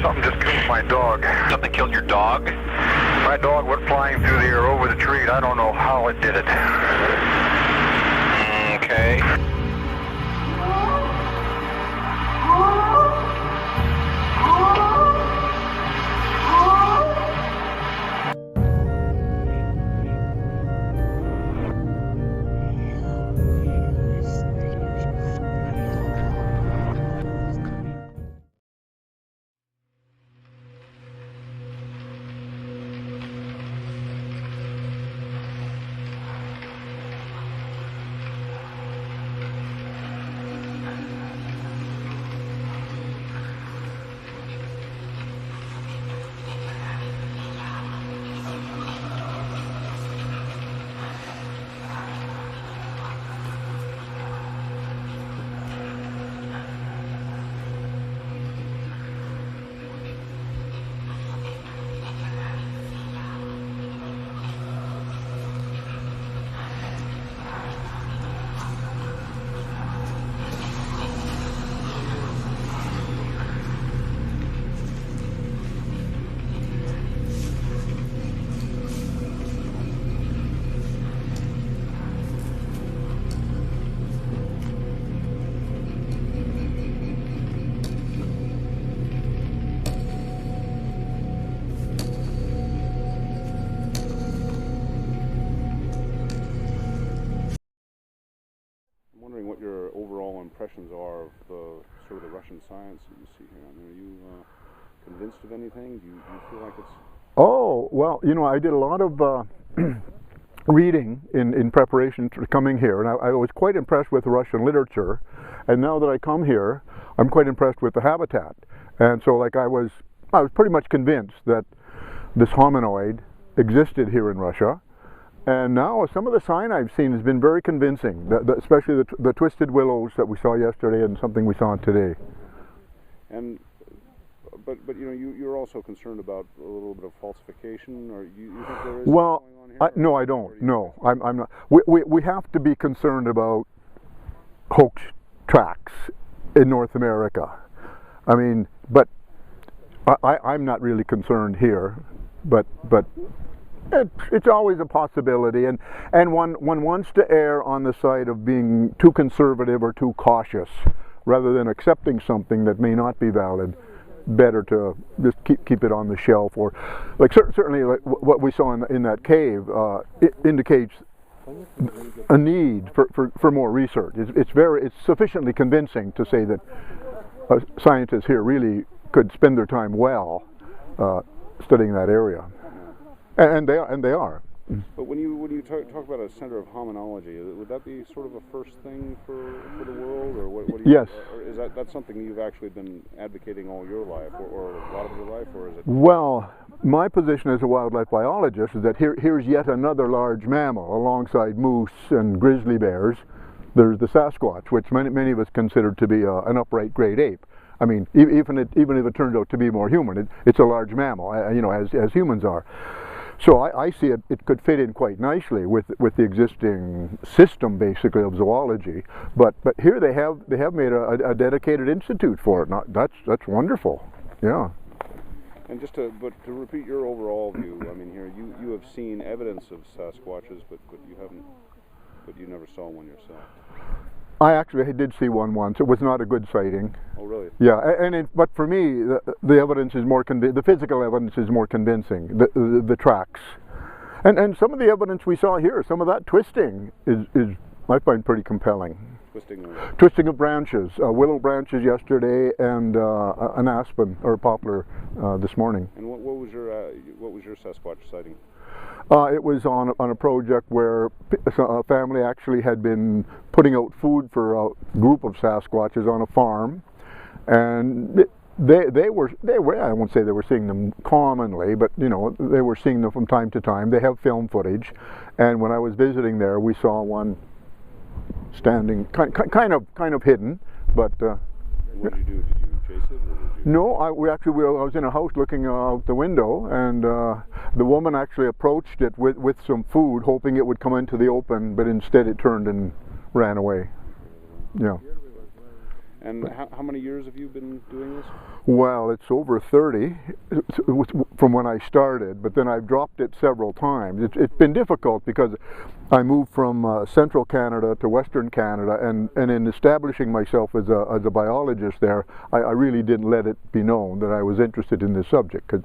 Something just killed my dog. Something killed your dog? My dog went flying through the air over the tree, and I don't know how it did it. Okay. Wondering what your overall impressions are of the sort of the Russian science that you see here. I mean, are you convinced of anything? Do you feel like it's... Oh, well, you know, I did a lot of reading in preparation to coming here, and I was quite impressed with Russian literature, and now that I come here, I'm quite impressed with the habitat. And so, like, I was pretty much convinced that this hominoid existed here in Russia. And now some of the sign I've seen has been very convincing, especially the twisted willows that we saw yesterday and something we saw today. And but you know, you're also concerned about a little bit of falsification, or you think there is something going on here? No, I don't. No, I'm not. We have to be concerned about hoax tracks in North America. I mean, but I'm not really concerned here, but it's always a possibility, and one wants to err on the side of being too conservative or too cautious, rather than accepting something that may not be valid. Better to just keep it on the shelf, or like certainly like what we saw in that cave it indicates a need for more research. It's sufficiently convincing to say that scientists here really could spend their time well studying that area. And they are. But when you talk about a center of hominology, would that be sort of a first thing for the world, or what do you? Yes. Or is that something you've actually been advocating all your life, or a lot of your life, or is it? Well, my position as a wildlife biologist is that here's yet another large mammal alongside moose and grizzly bears. There's the Sasquatch, which many of us consider to be an upright great ape. I mean, even if it turns out to be more human, it's a large mammal, you know, as humans are. So I see it could fit in quite nicely with the existing system, basically, of zoology. But here they have made a dedicated institute for it. That's wonderful. Yeah. And to repeat your overall view, I mean, here you have seen evidence of Sasquatches, but you never saw one yourself. I actually did see one once. It was not a good sighting. Oh, really? Yeah, but for me, the evidence is more the physical evidence is more convincing. The tracks, and some of the evidence we saw here, some of that twisting is I find pretty compelling. Twisting of branches, willow branches yesterday, and an aspen or poplar this morning. And what was your Sasquatch sighting? It was on a project where a family actually had been putting out food for a group of Sasquatches on a farm, and they were I won't say they were seeing them commonly, but you know, they were seeing them from time to time. They have film footage, and when I was visiting there, we saw one standing kind of hidden, but. What did you do? Did you chase it? Or did you... No, I was in a house looking out the window, and the woman actually approached it with some food, hoping it would come into the open, but instead it turned and ran away. Yeah. And how many years have you been doing this? Well, it's over 30 from when I started, but then I've dropped it several times. It's been difficult because I moved from central Canada to western Canada, and in establishing myself as a biologist there, I really didn't let it be known that I was interested in this subject, because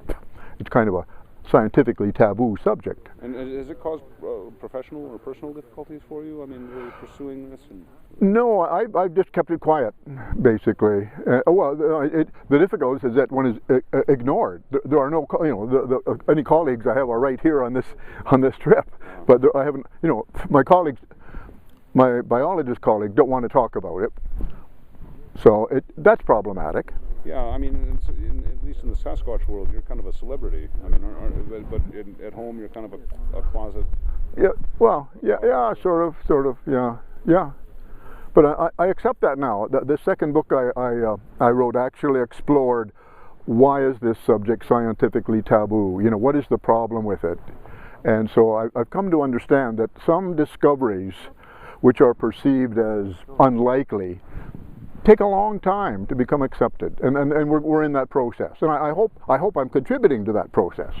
it's kind of a scientifically taboo subject. And has it caused professional or personal difficulties for you? I mean, really pursuing this? No, I've just kept it quiet, basically. The difficulty is that one is ignored. There are no, any colleagues I have are right here on this trip, but I haven't. My colleagues, my biologist colleagues, don't want to talk about it, so that's problematic. Yeah, I mean, at least in the Sasquatch world, you're kind of a celebrity. I mean, but at home, you're kind of a closet. Yeah, well, yeah, sort of, yeah. But I accept that now. The second book I wrote actually explored why is this subject scientifically taboo? What is the problem with it? And so I've come to understand that some discoveries, which are perceived as unlikely, take a long time to become accepted, and we're in that process. And I hope I'm contributing to that process.